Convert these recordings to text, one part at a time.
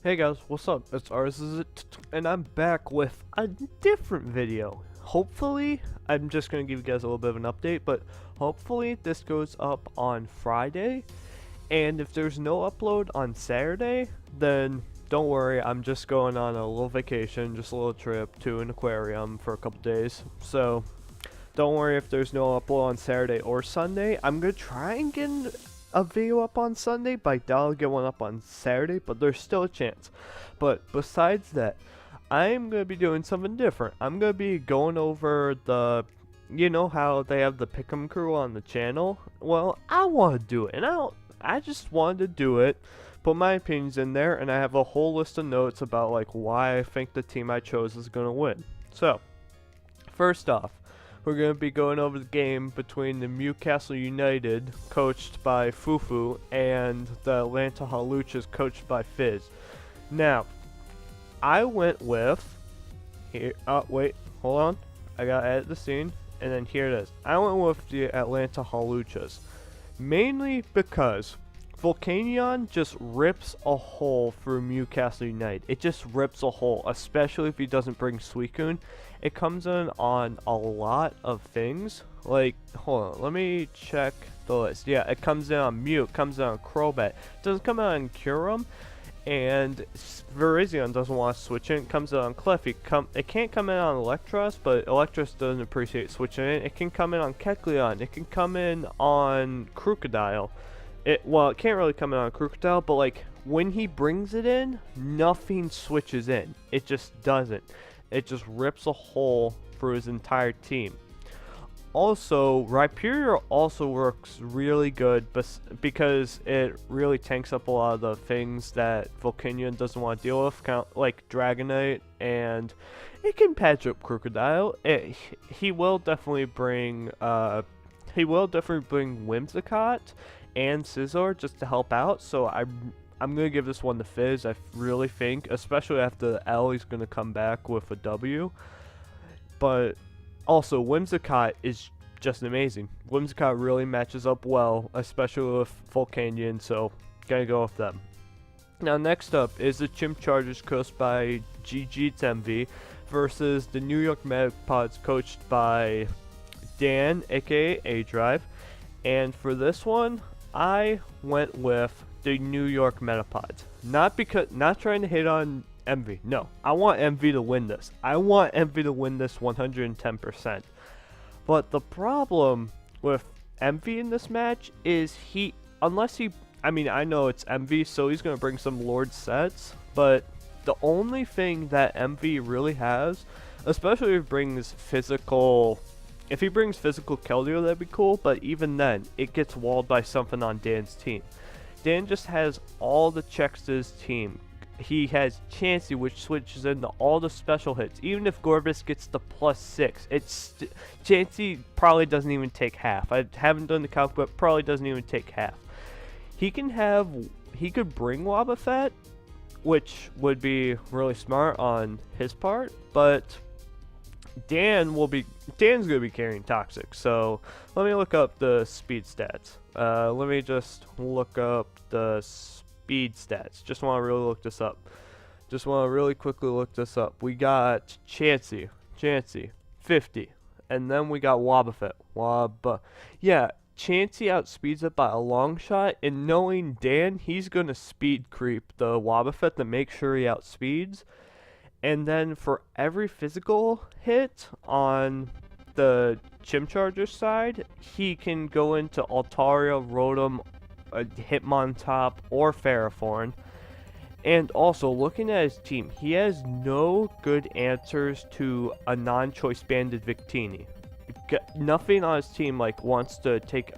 Hey guys, what's up? It's ours is it, and I'm back with a different video. Hopefully, I'm just gonna give you guys a little bit of an update, but hopefully this goes up on Friday. And if there's no upload on Saturday, then don't worry, I'm just going on a little vacation, just a little trip to an aquarium for a couple days. So don't worry if there's no upload on Saturday or Sunday. I'm gonna try and get a video up on Sunday, but I doubt I'll get one up on Saturday, but there's still a chance. But besides that, I'm going to be doing something different. I'm going to be going over you know how they have the Pick'em crew on the channel? Well, I want to do it, and I just wanted to do it, put my opinions in there, and I have a whole list of notes about like why I think the team I chose is going to win. So, first off, we're going to be going over the game between the Newcastle United, coached by Fufu, and the Atlanta Haluchas, coached by Fizz. Now, I went with here. Wait, hold on. I gotta edit the scene, and then here it is. I went with the Atlanta Haluchas, mainly because Volcanion just rips a hole through Newcastle United. It just rips a hole, especially if he doesn't bring Suicune. It comes in on a lot of things. Like, hold on, let me check the list. Yeah, it comes in on Mew, it comes in on Crobat. It doesn't come in on Kyurem, and Virizion doesn't want to switch in. It comes in on Clefty. It can't come in on Electros, but Electros doesn't appreciate switching in. It can come in on Kecleon. It can come in on Crocodile. Well, it can't really come in on Crocodile, but like when he brings it in, nothing switches in. It just doesn't. It just rips a hole through his entire team. Also, Rhyperior also works really good because it really tanks up a lot of the things that Volcanion doesn't want to deal with, like Dragonite, and it can patch up Crocodile. He will definitely bring Whimsicott and Scizor just to help out, so I'm going to give this one to Fizz. I really think, especially after the L, he's going to come back with a W. But also, Whimsicott is just amazing. Whimsicott really matches up well, especially with Volcanion, so going to go with them. Now, next up is the Chimp Chargers coached by GGTMV versus the New York Metapods coached by Dan, aka A-Drive. And for this one, I went with the New York Metapods. Not trying to hit on Envy. No, I want Envy to win this. I want Envy to win this 110%. But the problem with Envy in this match is I know it's Envy, so he's going to bring some Lord sets, but the only thing that Envy really has, especially if he brings physical Keldeo, that'd be cool, but even then, it gets walled by something on Dan's team. Dan just has all the checks to his team. He has Chansey, which switches into all the special hits. Even if Gorbis gets the +6, Chansey probably doesn't even take half. I haven't done the calc, but probably doesn't even take half. He could bring Wobbuffet, which would be really smart on his part, but Dan's gonna be carrying Toxic. So let me look up the speed stats. Let me just look up the speed stats. Just want to really look this up. Just want to really quickly look this up. We got Chansey, 50, and then we got Wobbuffet, yeah, Chansey outspeeds it by a long shot, and knowing Dan, he's gonna speed creep the Wobbuffet to make sure he outspeeds. And then for every physical hit on the Chimp Charger side, he can go into Altaria, Rotom, Hitmontop, or Ferrothorn. And also, looking at his team, he has no good answers to a non-choice banded Victini. Nothing on his team wants to take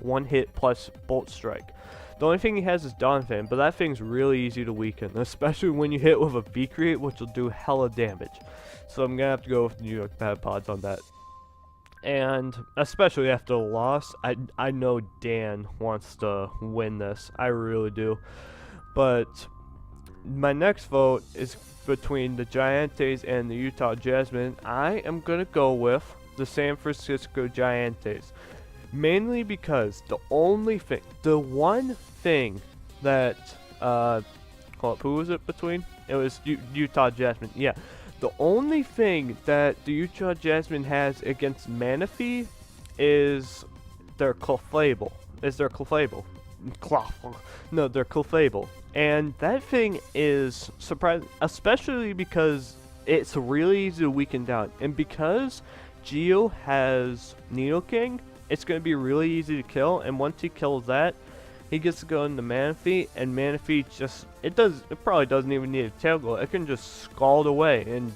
one hit plus Bolt Strike. The only thing he has is Donphan, but that thing's really easy to weaken, especially when you hit with a V-Create, which will do hella damage. So I'm gonna have to go with the New York Metapods on that. And especially after the loss, I know Dan wants to win this. I really do. But my next vote is between the Giantes and the Utah Jasmine. I am gonna go with the San Francisco Giantes. Mainly because the one thing that Hold up, who was it between? It was Utah Jasmine. Yeah. The only thing that the Utah Jasmine has against Manaphy is their Clefable. No, their Clefable. And that thing is surprising, especially because it's really easy to weaken down. And because Geo has Needle King, it's going to be really easy to kill. And once he kills that, he gets to go into Manaphy, and Manaphy just, it probably doesn't even need a tail glow. It can just scald away and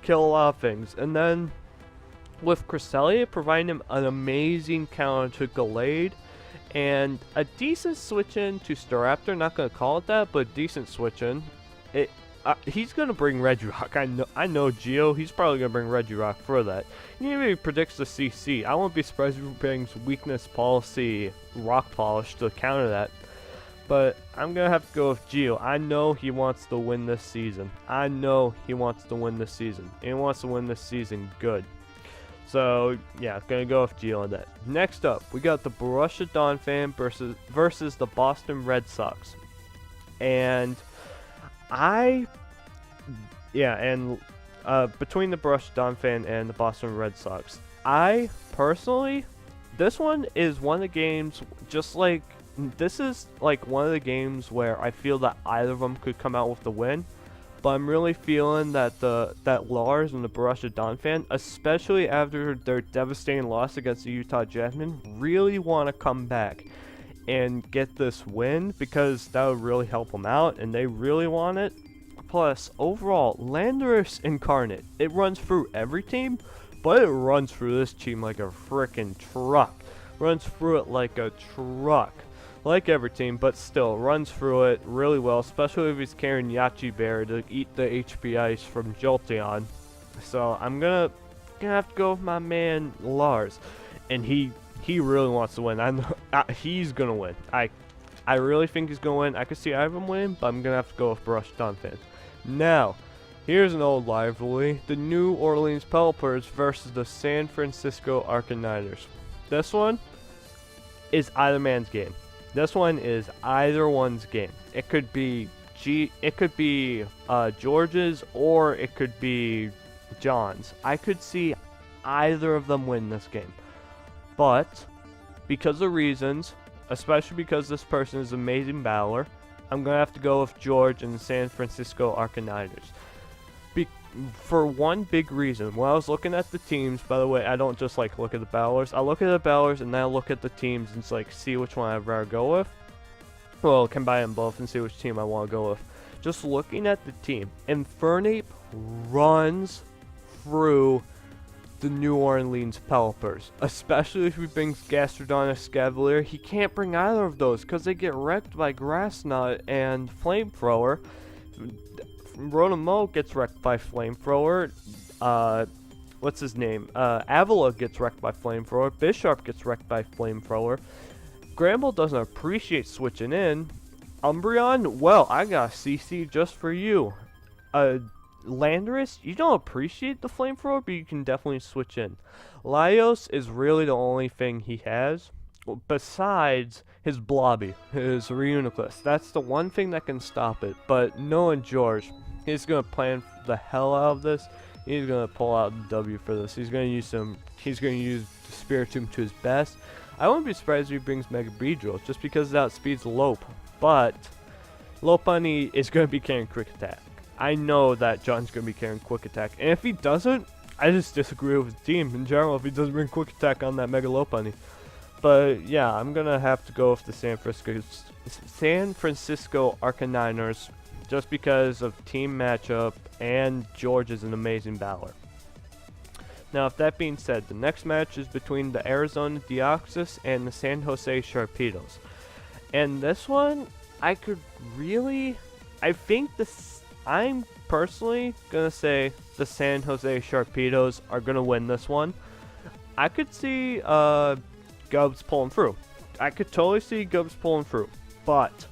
kill a lot of things. And then with Cresselia providing him an amazing counter to Gallade and a decent switch in to Staraptor, not going to call it that, but decent switch in. He's going to bring Regirock. I know Geo, he's probably going to bring Regirock for that. Even if he predicts the CC, I won't be surprised if he brings Weakness Policy Rock Polish to counter that. But I'm going to have to go with Geo. I know he wants to win this season. And he wants to win this season good. So, yeah, going to go with Geo on that. Next up, we got the Borussia Donphan versus the Boston Red Sox. And between the Borussia Donphan and the Boston Red Sox, I personally, this one is one of the games, this is like one of the games where I feel that either of them could come out with the win. But I'm really feeling that that Lars and the Borussia Donphan, especially after their devastating loss against the Utah Jasmine, really want to come back and get this win, because that would really help them out, and they really want it. Plus, overall, Landorus Incarnate, it runs through every team, but it runs through this team like a freaking truck. Runs through it like a truck. Like every team, but still runs through it really well, especially if he's carrying Yachi Bear to eat the HP Ice from Jolteon. So I'm gonna have to go with my man Lars, and he really wants to win. I know he's gonna win. I really think he's gonna win. I could see either of them win, but I'm gonna have to go with Borussia Donphan. Now, here's an old rivalry: the New Orleans Pelipers versus the San Francisco Arcaniders. This one is either man's game. This one is either one's game. It could be George's, or it could be John's. I could see either of them win this game. But because of reasons, especially because this person is an amazing battler, I'm going to have to go with George and the San Francisco Arcaniders. For one big reason, when I was looking at the teams, by the way, I don't just like look at the battlers. I look at the battlers and then I look at the teams and see which one I'd rather go with. Well, combine them both and see which team I want to go with. Just looking at the team, Infernape runs through the New Orleans Pelipers, especially if he brings Gastrodon or Scavalier. He can't bring either of those because they get wrecked by Grass Knot and Flamethrower. Rotomo gets wrecked by Flamethrower. What's his name? Avila gets wrecked by Flamethrower. Bisharp gets wrecked by Flamethrower. Gramble doesn't appreciate switching in. Umbreon, well, I got a CC just for you. Landorus, you don't appreciate the Flamethrower, but you can definitely switch in. Laios is really the only thing he has, besides his Blobby, his Reuniclus. That's the one thing that can stop it. But knowing George, he's going to plan the hell out of this. He's going to pull out the W for this. He's going to use the Spiritomb to his best. I wouldn't be surprised if he brings Mega Beedrill, just because that speeds Lope. But Lopunny is going to be carrying Quick Attack. I know that John's going to be carrying Quick Attack. And if he doesn't, I just disagree with his team in general if he doesn't bring Quick Attack on that Mega Lopunny. But yeah, I'm going to have to go with the San Francisco Arcaniners just because of team matchup, and George is an amazing battler. Now, with that being said, the next match is between the Arizona Deoxys and the San Jose Sharpedos. And this one, I'm personally going to say the San Jose Sharpedos are going to win this one. I could see Gubbs pulling through. I could totally see Gubbs pulling through. But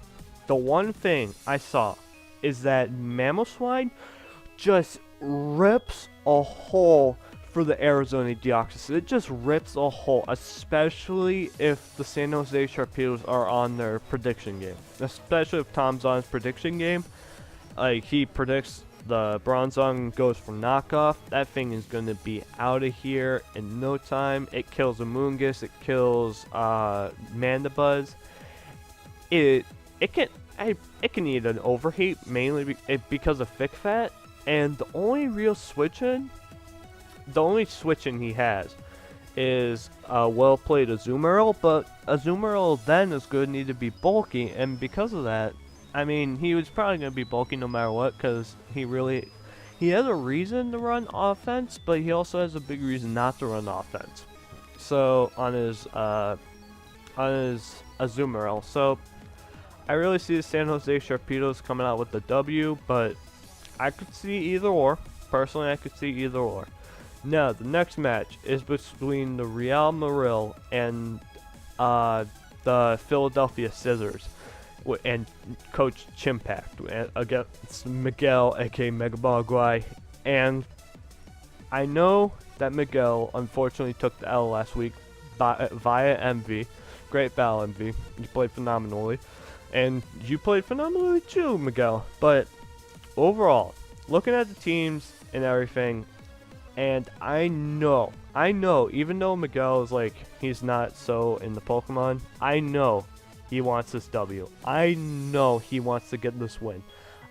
the one thing I saw is that Mamoswine just rips a hole for the Arizona Deoxys. It just rips a hole, especially if the San Jose Sharpedos are on their prediction game. Especially if Tom's on his prediction game. Like, he predicts the Bronzong goes for knockoff. That thing is going to be out of here in no time. It kills Amoonguss. It kills Mandibuzz. It can eat an overheat, mainly because of thick fat. And the only real switching he has is well-played Azumarill, but Azumarill then is going to need to be bulky, and because of that, I mean, he was probably going to be bulky no matter what, because he has a reason to run offense, but he also has a big reason not to run offense. So, on his Azumarill. So, I really see the San Jose Sharpedos coming out with the W, but I could see either or. Personally, I could see either or. Now, the next match is between the Real Marill and the Philadelphia Scissors and Coach Chimpact against Miguel, aka Mega Mogwai. And I know that Miguel unfortunately took the L last week via MV. Great battle, MV. You played phenomenally. And you played phenomenally too, Miguel. But overall, looking at the teams and everything, and I know, even though Miguel is like, he's not so in the Pokemon, I know he wants this W. I know he wants to get this win.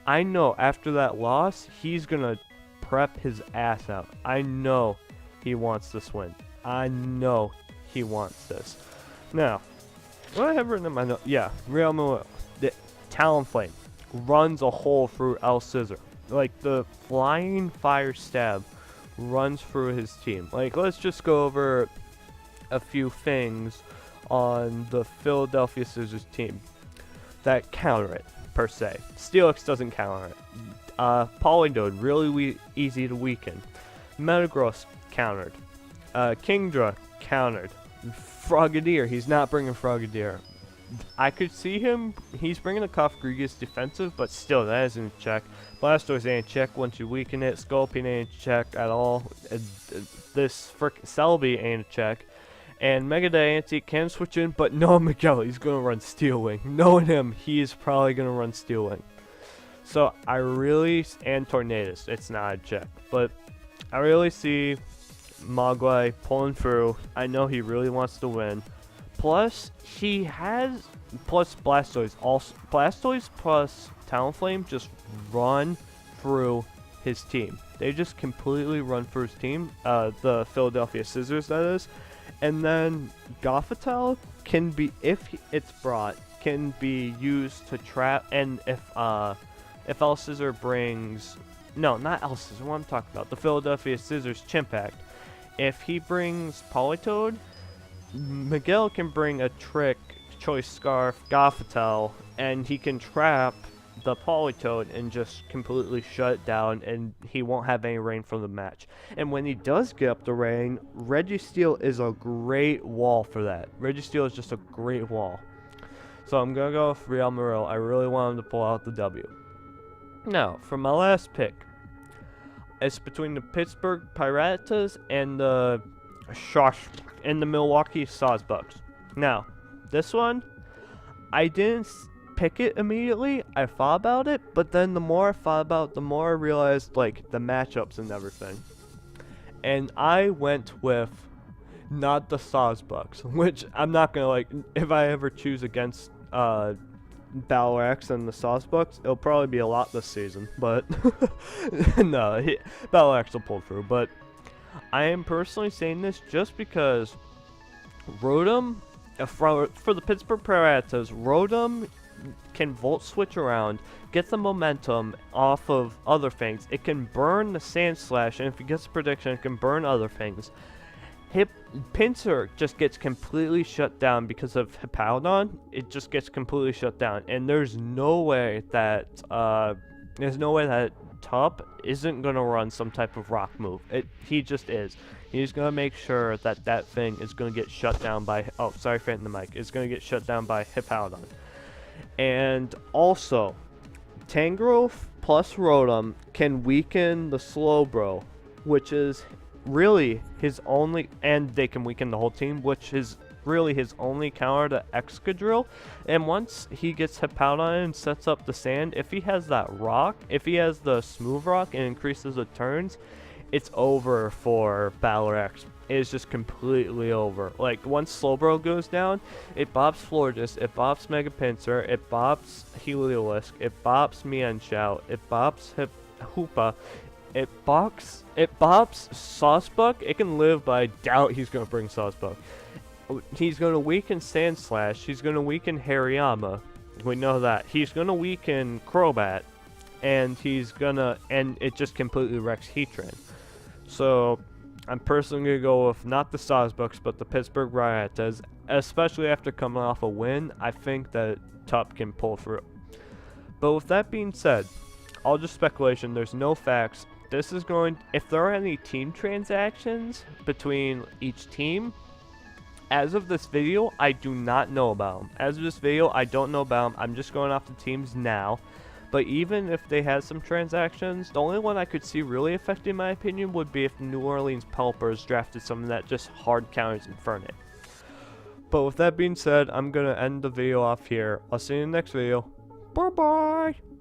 I know after that loss, he's gonna prep his ass out. I know he wants this win. I know he wants this. Now, what I have written in my notes, yeah, Real Marill, the Talonflame runs a hole through El Scissor. Like, the Flying Fire Stab runs through his team. Like, let's just go over a few things on the Philadelphia Scissors team that counter it, per se. Steelix doesn't counter it. Polydode, really easy to weaken. Metagross countered. Kingdra countered. Frogadier, he's not bringing Frogadier. I could see him, he's bringing a Kofgrigus defensive, but still, that isn't a check. Blastoise ain't check once you weaken it. Sculpin ain't check at all. This frickin' Celebi ain't a check. And Mega Diancie can switch in, but no Miguel, he's going to run Steel Wing. Knowing him, he's probably going to run Steel Wing. So, and Tornadus, it's not a check. But I really see Mogwai pulling through. I know he really wants to win. Plus Blastoise. Blastoise plus Talonflame just run through his team. They just completely run through his team. The Philadelphia Scissors, that is. And then Gothitelle can be, if it's brought, can be used to trap. And if El Scissor brings, no, not El Scissor, what I'm talking about, the Philadelphia Scissors Chimpact. If he brings Politoed, Miguel can bring a Trick, Choice Scarf, Gothitelle, and he can trap the Politoed and just completely shut it down, and he won't have any rain from the match. And when he does get up the rain, Registeel is a great wall for that. Registeel is just a great wall. So I'm going to go with Real Marill. I really want him to pull out the W. Now, for my last pick, it's between the Pittsburgh Piratas and the Milwaukee Sawsbucks. Now, this one, I didn't pick it immediately. I thought about it, but then the more I thought about it, the more I realized, like, the matchups and everything. And I went with not the Sawsbucks, which I'm not gonna, like, if I ever choose against Battleaxe and the Sawsbucks, it'll probably be a lot this season, but no, Battleaxe will pull through. But I am personally saying this just because Rotom, for the Pittsburgh Piratas, Rotom can Volt Switch around, get the momentum off of other things. It can burn the Sand Slash, and if it gets a prediction, it can burn other things. Pinsir just gets completely shut down because of Hippowdon. It just gets completely shut down, and there's no way that Tup isn't gonna run some type of rock move. He just is. He's gonna make sure that that thing is gonna get shut down by. Oh, sorry for hitting the mic. It's gonna get shut down by Hippowdon. And also, Tangrowth plus Rotom can weaken the Slowbro, which is really his only, and they can weaken the whole team, which is really his only counter to Excadrill. And once he gets Hippowdon and sets up the sand, if he has that rock, if he has the smooth rock and increases the turns, it's over for Battlerex. It is just completely over. Like, once Slowbro goes down, it bops Florges, it bops Mega Pinsir, it bops Heliolisk, it bops Mienshao, it bops Hoopa, it bops Saucebuck. It can live, but I doubt he's going to bring Saucebuck. He's going to weaken Sandslash, he's going to weaken Hariyama. We know that. He's going to weaken Crobat, and and it just completely wrecks Heatran. So, I'm personally going to go with not the Sawsbucks, but the Pittsburgh Ryatas. Especially after coming off a win, I think that Tup can pull through. But with that being said, all just speculation, there's no facts. This is going, if there are any team transactions between each team, as of this video, I do not know about them. As of this video, I don't know about them. I'm just going off the teams now. But even if they had some transactions, the only one I could see really affecting my opinion would be if New Orleans Pelipers drafted someone that just hard counters Infernape. But with that being said, I'm going to end the video off here. I'll see you in the next video. Bye-bye!